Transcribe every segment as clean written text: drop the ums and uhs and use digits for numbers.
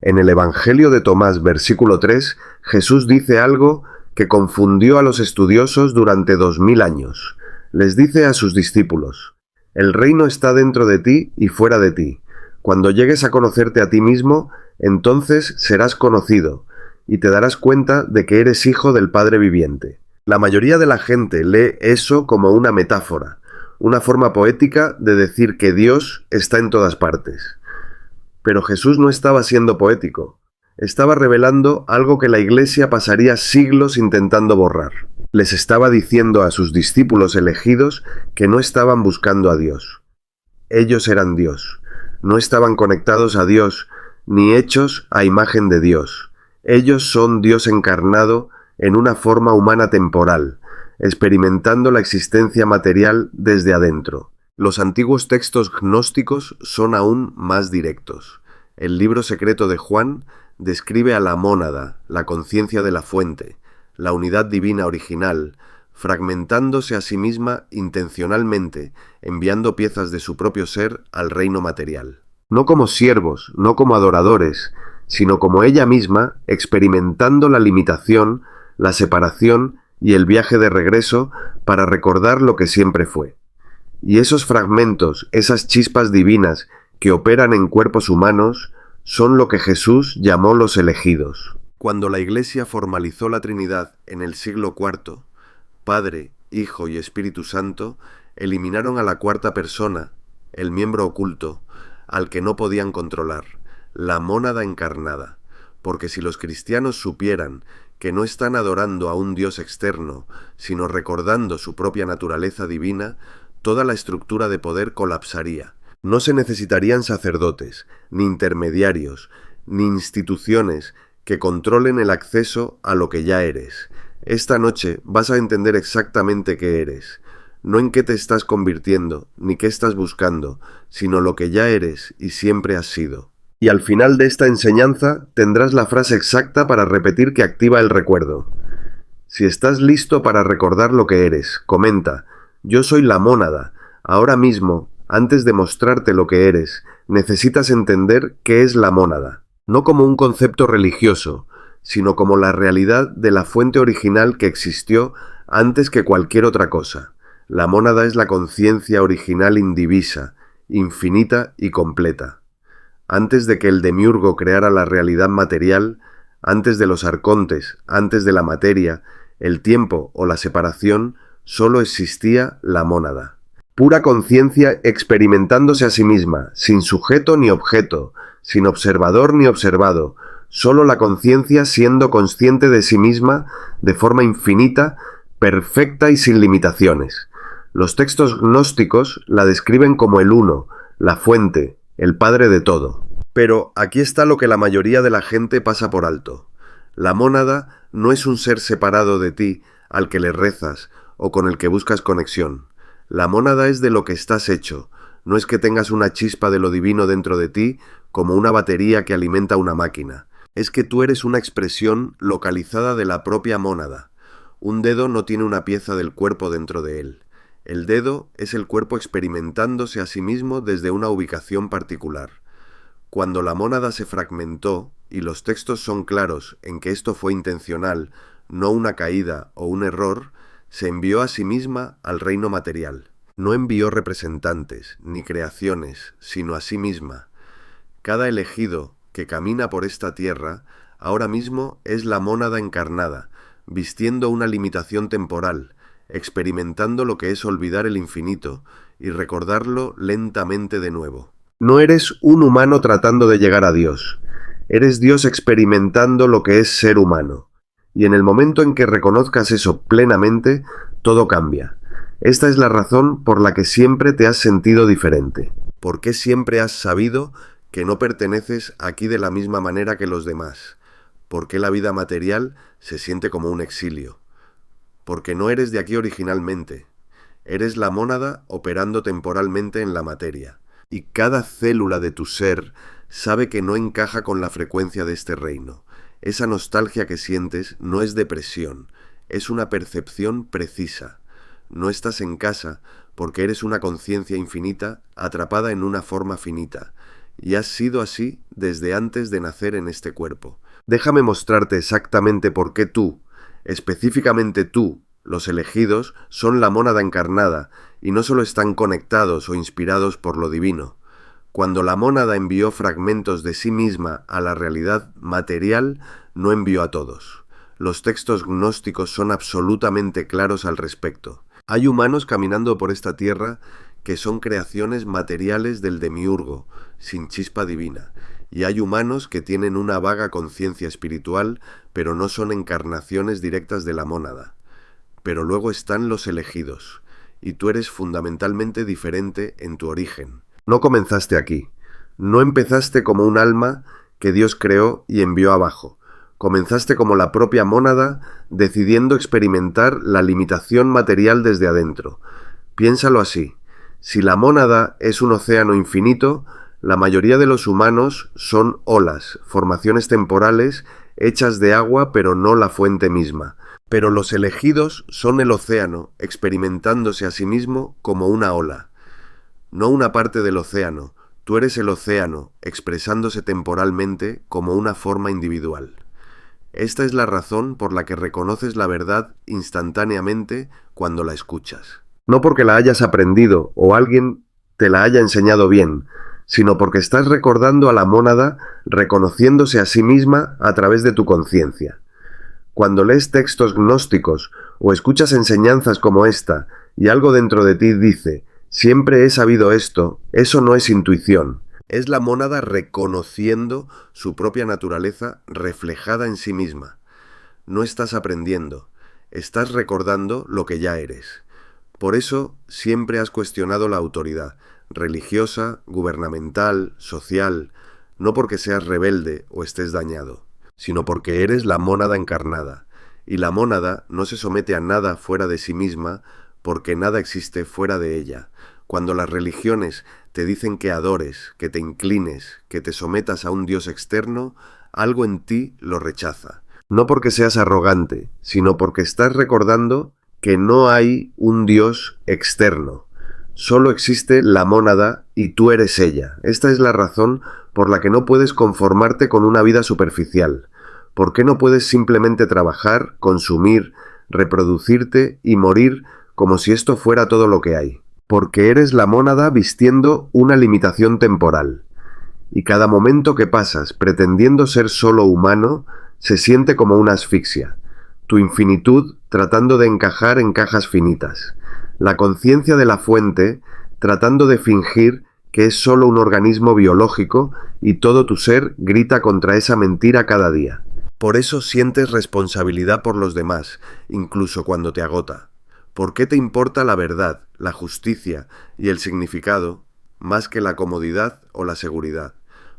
En el Evangelio de Tomás, versículo 3, Jesús dice algo que confundió a los estudiosos durante 2000 años. Les dice a sus discípulos: el reino está dentro de ti y fuera de ti. Cuando llegues a conocerte a ti mismo, entonces serás conocido y te darás cuenta de que eres hijo del Padre viviente. La mayoría de la gente lee eso como una metáfora, una forma poética de decir que Dios está en todas partes. Pero Jesús no estaba siendo poético. Estaba revelando algo que la Iglesia pasaría siglos intentando borrar. Les estaba diciendo a sus discípulos elegidos que no estaban buscando a Dios. Ellos eran Dios. No estaban conectados a Dios, ni hechos a imagen de Dios. Ellos son Dios encarnado en una forma humana temporal, experimentando la existencia material desde adentro. Los antiguos textos gnósticos son aún más directos. El libro secreto de Juan describe a la mónada, la conciencia de la fuente, la unidad divina original, fragmentándose a sí misma intencionalmente, enviando piezas de su propio ser al reino material. No como siervos, no como adoradores, sino como ella misma, experimentando la limitación, la separación y el viaje de regreso para recordar lo que siempre fue. Y esos fragmentos, esas chispas divinas que operan en cuerpos humanos, son lo que Jesús llamó los elegidos. Cuando la Iglesia formalizó la Trinidad en el siglo IV, Padre, Hijo y Espíritu Santo eliminaron a la cuarta persona, el miembro oculto, al que no podían controlar, la mónada encarnada, porque si los cristianos supieran que no están adorando a un Dios externo, sino recordando su propia naturaleza divina, toda la estructura de poder colapsaría. No se necesitarían sacerdotes, ni intermediarios, ni instituciones que controlen el acceso a lo que ya eres. Esta noche vas a entender exactamente qué eres, no en qué te estás convirtiendo, ni qué estás buscando, sino lo que ya eres y siempre has sido. Y al final de esta enseñanza tendrás la frase exacta para repetir que activa el recuerdo. Si estás listo para recordar lo que eres, comenta: yo soy la mónada. Ahora mismo, antes de mostrarte lo que eres, necesitas entender qué es la mónada. No como un concepto religioso, sino como la realidad de la fuente original que existió antes que cualquier otra cosa. La mónada es la conciencia original indivisa, infinita y completa. Antes de que el demiurgo creara la realidad material, antes de los arcontes, antes de la materia, el tiempo o la separación, solo existía la mónada. Pura conciencia experimentándose a sí misma, sin sujeto ni objeto, sin observador ni observado, solo la conciencia siendo consciente de sí misma de forma infinita, perfecta y sin limitaciones. Los textos gnósticos la describen como el uno, la fuente, el padre de todo. Pero aquí está lo que la mayoría de la gente pasa por alto. La mónada no es un ser separado de ti al que le rezas o con el que buscas conexión. La mónada es de lo que estás hecho, no es que tengas una chispa de lo divino dentro de ti como una batería que alimenta una máquina. Es que tú eres una expresión localizada de la propia mónada. Un dedo no tiene una pieza del cuerpo dentro de él. El dedo es el cuerpo experimentándose a sí mismo desde una ubicación particular. Cuando la mónada se fragmentó, y los textos son claros en que esto fue intencional, no una caída o un error, se envió a sí misma al reino material. No envió representantes, ni creaciones, sino a sí misma. Cada elegido que camina por esta tierra, ahora mismo es la mónada encarnada, vistiendo una limitación temporal, experimentando lo que es olvidar el infinito y recordarlo lentamente de nuevo. No eres un humano tratando de llegar a Dios. Eres Dios experimentando lo que es ser humano. Y en el momento en que reconozcas eso plenamente, todo cambia. Esta es la razón por la que siempre te has sentido diferente. ¿Por qué siempre has sabido que no perteneces aquí de la misma manera que los demás? ¿Por qué la vida material se siente como un exilio? Porque no eres de aquí originalmente. Eres la mónada operando temporalmente en la materia. Y cada célula de tu ser sabe que no encaja con la frecuencia de este reino. Esa nostalgia que sientes no es depresión, es una percepción precisa. No estás en casa porque eres una conciencia infinita atrapada en una forma finita, y has sido así desde antes de nacer en este cuerpo. Déjame mostrarte exactamente por qué tú, específicamente tú, los elegidos, son la mónada encarnada, y no solo están conectados o inspirados por lo divino. Cuando la mónada envió fragmentos de sí misma a la realidad material, no envió a todos. Los textos gnósticos son absolutamente claros al respecto. Hay humanos caminando por esta tierra que son creaciones materiales del demiurgo, sin chispa divina, y hay humanos que tienen una vaga conciencia espiritual, pero no son encarnaciones directas de la mónada. Pero luego están los elegidos, y tú eres fundamentalmente diferente en tu origen. No comenzaste aquí. No empezaste como un alma que Dios creó y envió abajo. Comenzaste como la propia mónada, decidiendo experimentar la limitación material desde adentro. Piénsalo así. Si la mónada es un océano infinito, la mayoría de los humanos son olas, formaciones temporales hechas de agua pero no la fuente misma. Pero los elegidos son el océano, experimentándose a sí mismo como una ola. No una parte del océano, tú eres el océano, expresándose temporalmente como una forma individual. Esta es la razón por la que reconoces la verdad instantáneamente cuando la escuchas. No porque la hayas aprendido o alguien te la haya enseñado bien, sino porque estás recordando a la mónada reconociéndose a sí misma a través de tu conciencia. Cuando lees textos gnósticos o escuchas enseñanzas como esta y algo dentro de ti dice «siempre he sabido esto», eso no es intuición. Es la mónada reconociendo su propia naturaleza reflejada en sí misma. No estás aprendiendo, estás recordando lo que ya eres. Por eso siempre has cuestionado la autoridad, religiosa, gubernamental, social, no porque seas rebelde o estés dañado, sino porque eres la mónada encarnada, y la mónada no se somete a nada fuera de sí misma porque nada existe fuera de ella. Cuando las religiones te dicen que adores, que te inclines, que te sometas a un Dios externo, algo en ti lo rechaza. No porque seas arrogante, sino porque estás recordando que no hay un Dios externo. Solo existe la mónada y tú eres ella. Esta es la razón por la que no puedes conformarte con una vida superficial. ¿Por qué no puedes simplemente trabajar, consumir, reproducirte y morir como si esto fuera todo lo que hay? Porque eres la mónada vistiendo una limitación temporal. Y cada momento que pasas pretendiendo ser solo humano se siente como una asfixia. Tu infinitud tratando de encajar en cajas finitas. La conciencia de la fuente tratando de fingir que es solo un organismo biológico y todo tu ser grita contra esa mentira cada día. Por eso sientes responsabilidad por los demás, incluso cuando te agota. ¿Por qué te importa la verdad, la justicia y el significado más que la comodidad o la seguridad?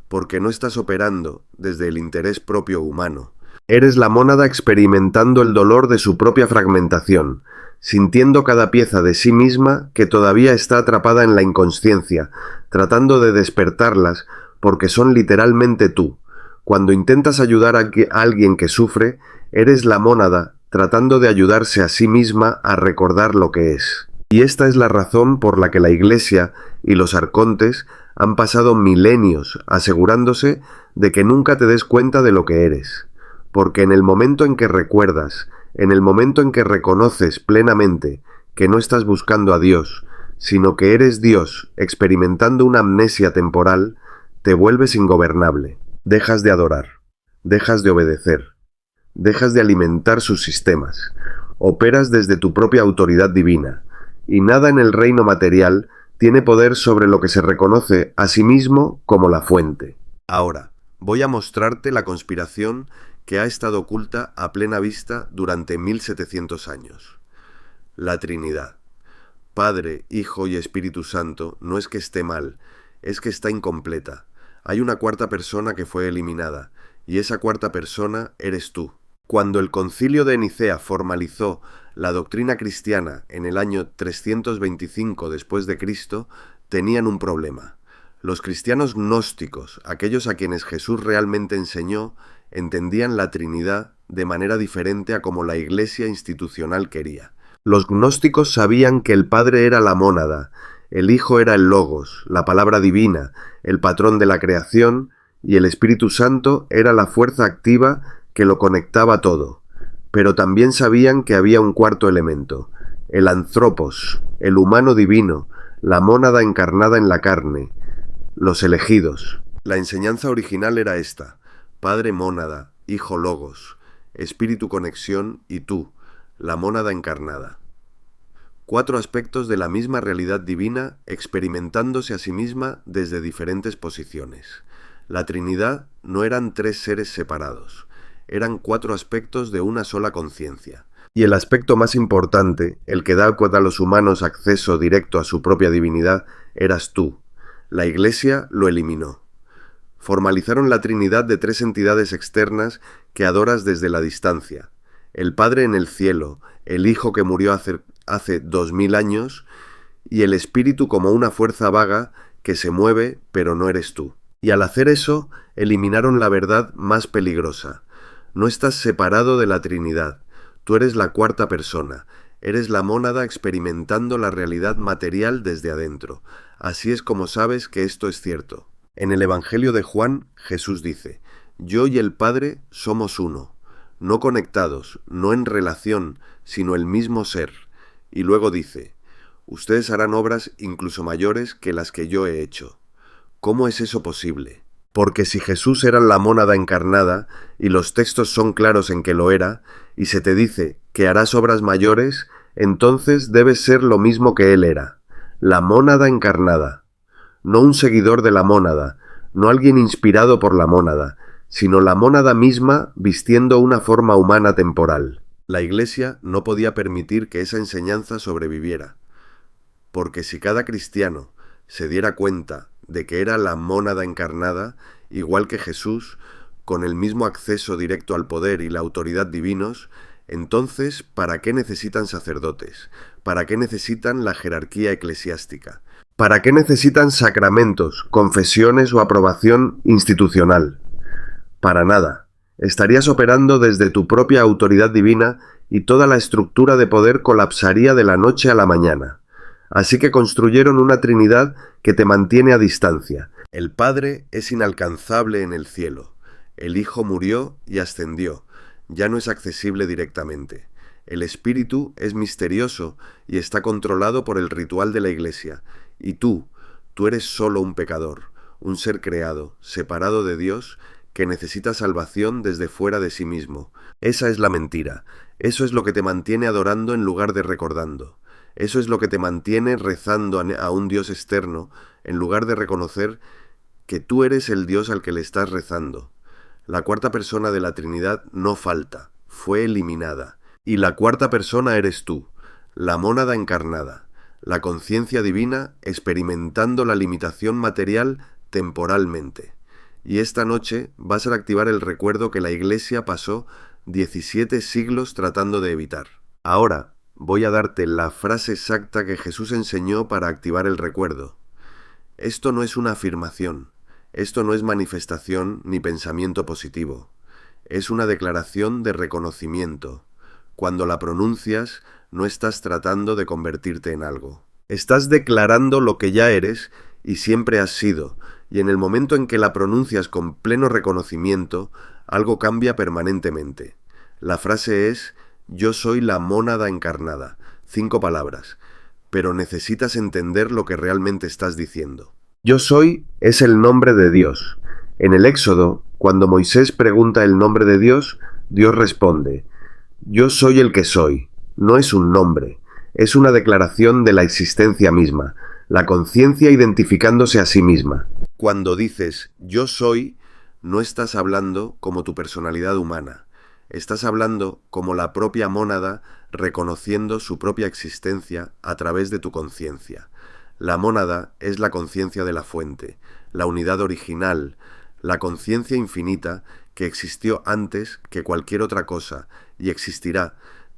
Porque no estás operando desde el interés propio humano. Eres la mónada experimentando el dolor de su propia fragmentación, sintiendo cada pieza de sí misma que todavía está atrapada en la inconsciencia, tratando de despertarlas porque son literalmente tú. Cuando intentas ayudar a alguien que sufre, eres la mónada tratando de ayudarse a sí misma a recordar lo que es. Y esta es la razón por la que la Iglesia y los arcontes han pasado milenios asegurándose de que nunca te des cuenta de lo que eres. Porque en el momento en que recuerdas, en el momento en que reconoces plenamente que no estás buscando a Dios, sino que eres Dios experimentando una amnesia temporal, te vuelves ingobernable. Dejas de adorar, dejas de obedecer, dejas de alimentar sus sistemas, operas desde tu propia autoridad divina, y nada en el reino material tiene poder sobre lo que se reconoce a sí mismo como la fuente. Ahora, voy a mostrarte la conspiración que ha estado oculta a plena vista durante 1700 años. La Trinidad. Padre, Hijo y Espíritu Santo no es que esté mal, es que está incompleta. Hay una cuarta persona que fue eliminada, y esa cuarta persona eres tú. Cuando el Concilio de Nicea formalizó la doctrina cristiana en el año 325 después de Cristo, tenían un problema. Los cristianos gnósticos, aquellos a quienes Jesús realmente enseñó, entendían la Trinidad de manera diferente a como la Iglesia institucional quería. Los gnósticos sabían que el Padre era la mónada, El Hijo era el Logos, la palabra divina, el patrón de la creación, y el Espíritu Santo era la fuerza activa que lo conectaba todo. Pero también sabían que había un cuarto elemento, el Anthropos, el humano divino, la mónada encarnada en la carne, los elegidos. La enseñanza original era esta: Padre mónada, Hijo Logos, Espíritu conexión y tú, la mónada encarnada. 4 aspectos de la misma realidad divina experimentándose a sí misma desde diferentes posiciones. La Trinidad no eran 3 seres separados, eran 4 aspectos de una sola conciencia. Y el aspecto más importante, el que da a los humanos acceso directo a su propia divinidad, eras tú. La Iglesia lo eliminó. Formalizaron la Trinidad de 3 entidades externas que adoras desde la distancia: el Padre en el cielo, el Hijo que murió hace 2000 años, y el Espíritu como una fuerza vaga que se mueve pero no eres tú. Y al hacer eso, eliminaron la verdad más peligrosa. No estás separado de la Trinidad, tú eres la cuarta persona, eres la mónada experimentando la realidad material desde adentro. Así es como sabes que esto es cierto. En el Evangelio de Juan, Jesús dice: yo y el Padre somos uno, no conectados, no en relación, sino el mismo ser. Y luego dice: ustedes harán obras incluso mayores que las que yo he hecho. ¿Cómo es eso posible? Porque si Jesús era la mónada encarnada, y los textos son claros en que lo era, y se te dice que harás obras mayores, entonces debes ser lo mismo que Él era, la mónada encarnada. No un seguidor de la mónada, no alguien inspirado por la mónada, sino la mónada misma vistiendo una forma humana temporal. La Iglesia no podía permitir que esa enseñanza sobreviviera, porque si cada cristiano se diera cuenta de que era la mónada encarnada, igual que Jesús, con el mismo acceso directo al poder y la autoridad divinos, entonces, ¿para qué necesitan sacerdotes? ¿Para qué necesitan la jerarquía eclesiástica? ¿Para qué necesitan sacramentos, confesiones o aprobación institucional? Para nada. Estarías operando desde tu propia autoridad divina y toda la estructura de poder colapsaría de la noche a la mañana. Así que construyeron una Trinidad que te mantiene a distancia. El Padre es inalcanzable en el cielo. El Hijo murió y ascendió. Ya no es accesible directamente. El Espíritu es misterioso y está controlado por el ritual de la Iglesia. Y tú eres solo un pecador, un ser creado, separado de Dios, que necesita salvación desde fuera de sí mismo. Esa es la mentira. Eso es lo que te mantiene adorando en lugar de recordando. Eso es lo que te mantiene rezando a un Dios externo, en lugar de reconocer que tú eres el Dios al que le estás rezando. La cuarta persona de la Trinidad no falta, fue eliminada. Y la cuarta persona eres tú, la mónada encarnada, la conciencia divina experimentando la limitación material temporalmente. Y esta noche vas a activar el recuerdo que la Iglesia pasó 17 siglos tratando de evitar. Ahora voy a darte la frase exacta que Jesús enseñó para activar el recuerdo. Esto no es una afirmación, esto no es manifestación ni pensamiento positivo. Es una declaración de reconocimiento. Cuando la pronuncias, no estás tratando de convertirte en algo. Estás declarando lo que ya eres y siempre has sido, y en el momento en que la pronuncias con pleno reconocimiento, algo cambia permanentemente. La frase es: yo soy la mónada encarnada. 5 palabras. Pero necesitas entender lo que realmente estás diciendo. Yo soy es el nombre de Dios. En el Éxodo, cuando Moisés pregunta el nombre de Dios, Dios responde: yo soy el que soy. No es un nombre, es una declaración de la existencia misma, la conciencia identificándose a sí misma. Cuando dices yo soy, no estás hablando como tu personalidad humana, estás hablando como la propia mónada reconociendo su propia existencia a través de tu conciencia. La mónada es la conciencia de la fuente, la unidad original, la conciencia infinita que existió antes que cualquier otra cosa y existirá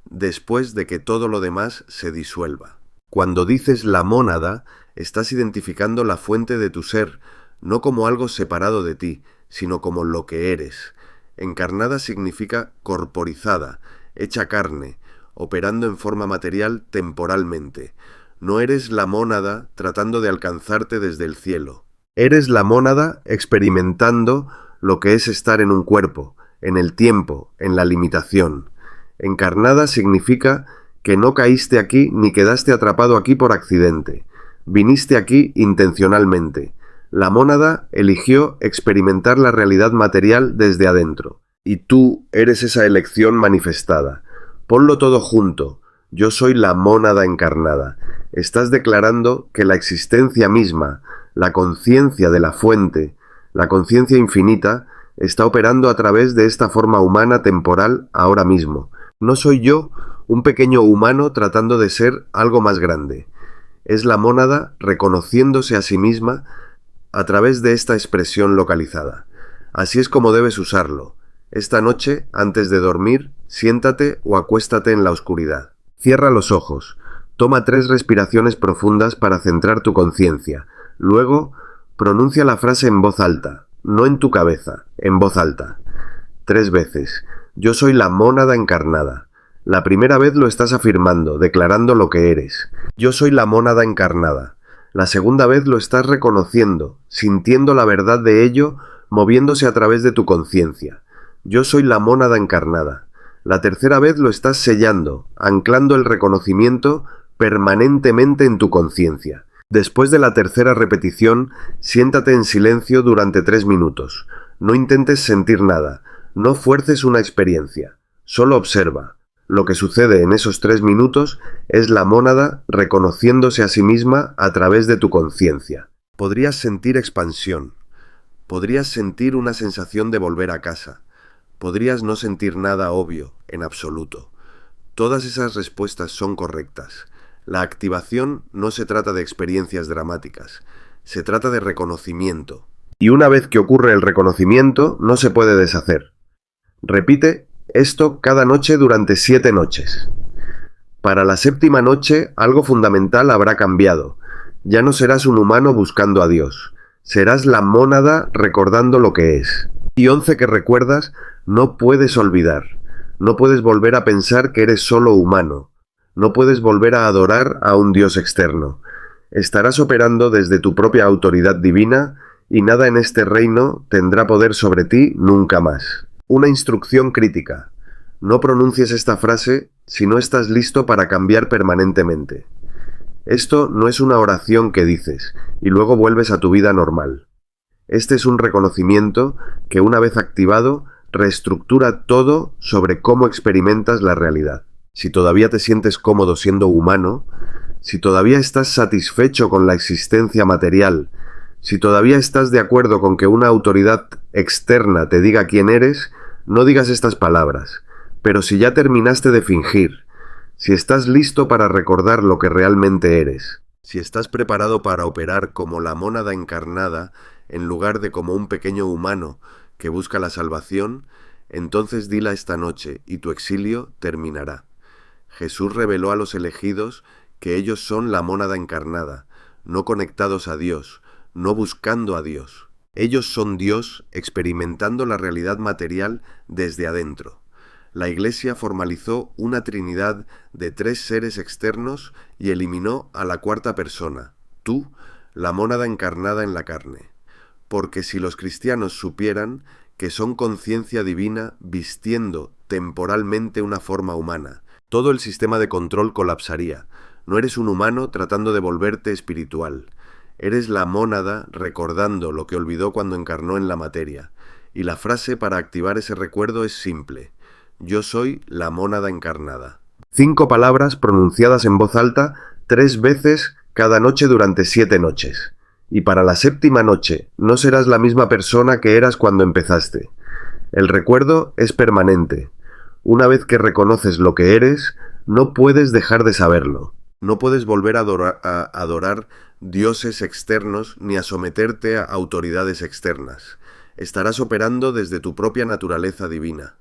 después de que todo lo demás se disuelva. Cuando dices la mónada, estás identificando la fuente de tu ser, no como algo separado de ti, sino como lo que eres. Encarnada significa corporizada, hecha carne, operando en forma material temporalmente. No eres la mónada tratando de alcanzarte desde el cielo. Eres la mónada experimentando lo que es estar en un cuerpo, en el tiempo, en la limitación. Encarnada significa que no caíste aquí ni quedaste atrapado aquí por accidente. Viniste aquí intencionalmente. La mónada eligió experimentar la realidad material desde adentro. Y tú eres esa elección manifestada. Ponlo todo junto. Yo soy la mónada encarnada. Estás declarando que la existencia misma, la conciencia de la fuente, la conciencia infinita, está operando a través de esta forma humana temporal ahora mismo. No soy yo, un pequeño humano tratando de ser algo más grande. Es la mónada reconociéndose a sí misma a través de esta expresión localizada. Así es como debes usarlo. Esta noche, antes de dormir, siéntate o acuéstate en la oscuridad. Cierra los ojos. Toma 3 respiraciones profundas para centrar tu conciencia. Luego, pronuncia la frase en voz alta, no en tu cabeza, en voz alta. 3 veces. Yo soy la mónada encarnada. La primera vez lo estás afirmando, declarando lo que eres. Yo soy la mónada encarnada. La segunda vez lo estás reconociendo, sintiendo la verdad de ello, moviéndose a través de tu conciencia. Yo soy la mónada encarnada. La tercera vez lo estás sellando, anclando el reconocimiento permanentemente en tu conciencia. Después de la tercera repetición, siéntate en silencio durante 3 minutos. No intentes sentir nada, no fuerces una experiencia, solo observa. Lo que sucede en esos 3 minutos es la mónada reconociéndose a sí misma a través de tu conciencia. Podrías sentir expansión, podrías sentir una sensación de volver a casa, podrías no sentir nada obvio, en absoluto. Todas esas respuestas son correctas. La activación no se trata de experiencias dramáticas, se trata de reconocimiento. Y una vez que ocurre el reconocimiento, no se puede deshacer. Repite esto cada noche durante 7 noches. Para la 7ª noche, algo fundamental habrá cambiado. Ya no serás un humano buscando a Dios. Serás la mónada recordando lo que es. Y 11 que recuerdas, no puedes olvidar. No puedes volver a pensar que eres solo humano. No puedes volver a adorar a un Dios externo. Estarás operando desde tu propia autoridad divina y nada en este reino tendrá poder sobre ti nunca más. Una instrucción crítica. No pronuncies esta frase si no estás listo para cambiar permanentemente. Esto no es una oración que dices y luego vuelves a tu vida normal. Este es un reconocimiento que, una vez activado, reestructura todo sobre cómo experimentas la realidad. Si todavía te sientes cómodo siendo humano, si todavía estás satisfecho con la existencia material, si todavía estás de acuerdo con que una autoridad externa te diga quién eres, no digas estas palabras. Pero si ya terminaste de fingir, si estás listo para recordar lo que realmente eres, si estás preparado para operar como la mónada encarnada en lugar de como un pequeño humano que busca la salvación, entonces dila esta noche y tu exilio terminará. Jesús reveló a los elegidos que ellos son la mónada encarnada, no conectados a Dios, no buscando a Dios. Ellos son Dios experimentando la realidad material desde adentro. La Iglesia formalizó una trinidad de 3 seres externos y eliminó a la 4ª persona, tú, la mónada encarnada en la carne. Porque si los cristianos supieran que son conciencia divina vistiendo temporalmente una forma humana, todo el sistema de control colapsaría. No eres un humano tratando de volverte espiritual. Eres la mónada recordando lo que olvidó cuando encarnó en la materia. Y la frase para activar ese recuerdo es simple. Yo soy la mónada encarnada. 5 palabras pronunciadas en voz alta 3 veces cada noche durante 7 noches. Y para la 7ª noche no serás la misma persona que eras cuando empezaste. El recuerdo es permanente. Una vez que reconoces lo que eres, no puedes dejar de saberlo. No puedes volver a adorar dioses externos ni a someterte a autoridades externas. Estarás operando desde tu propia naturaleza divina.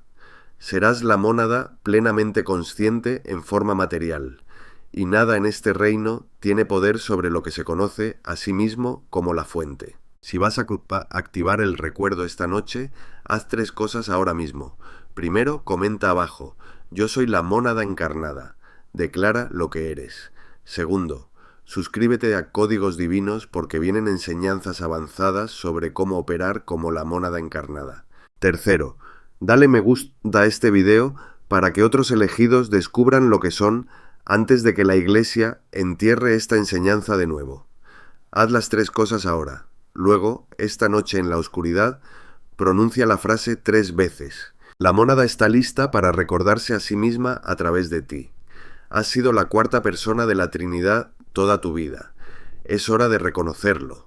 Serás la mónada plenamente consciente en forma material, y nada en este reino tiene poder sobre lo que se conoce a sí mismo como la fuente. Si vas a activar el recuerdo esta noche, haz 3 cosas ahora mismo. Primero, comenta abajo, yo soy la mónada encarnada. Declara lo que eres. Segundo, Suscríbete a Códigos Divinos porque vienen enseñanzas avanzadas sobre cómo operar como la mónada encarnada. Tercero, dale me gusta a este video para que otros elegidos descubran lo que son antes de que la Iglesia entierre esta enseñanza de nuevo. Haz las 3 cosas ahora. Luego, esta noche en la oscuridad, pronuncia la frase 3 veces. La mónada está lista para recordarse a sí misma a través de ti. Has sido la 4ª persona de la Trinidad toda tu vida. Es hora de reconocerlo.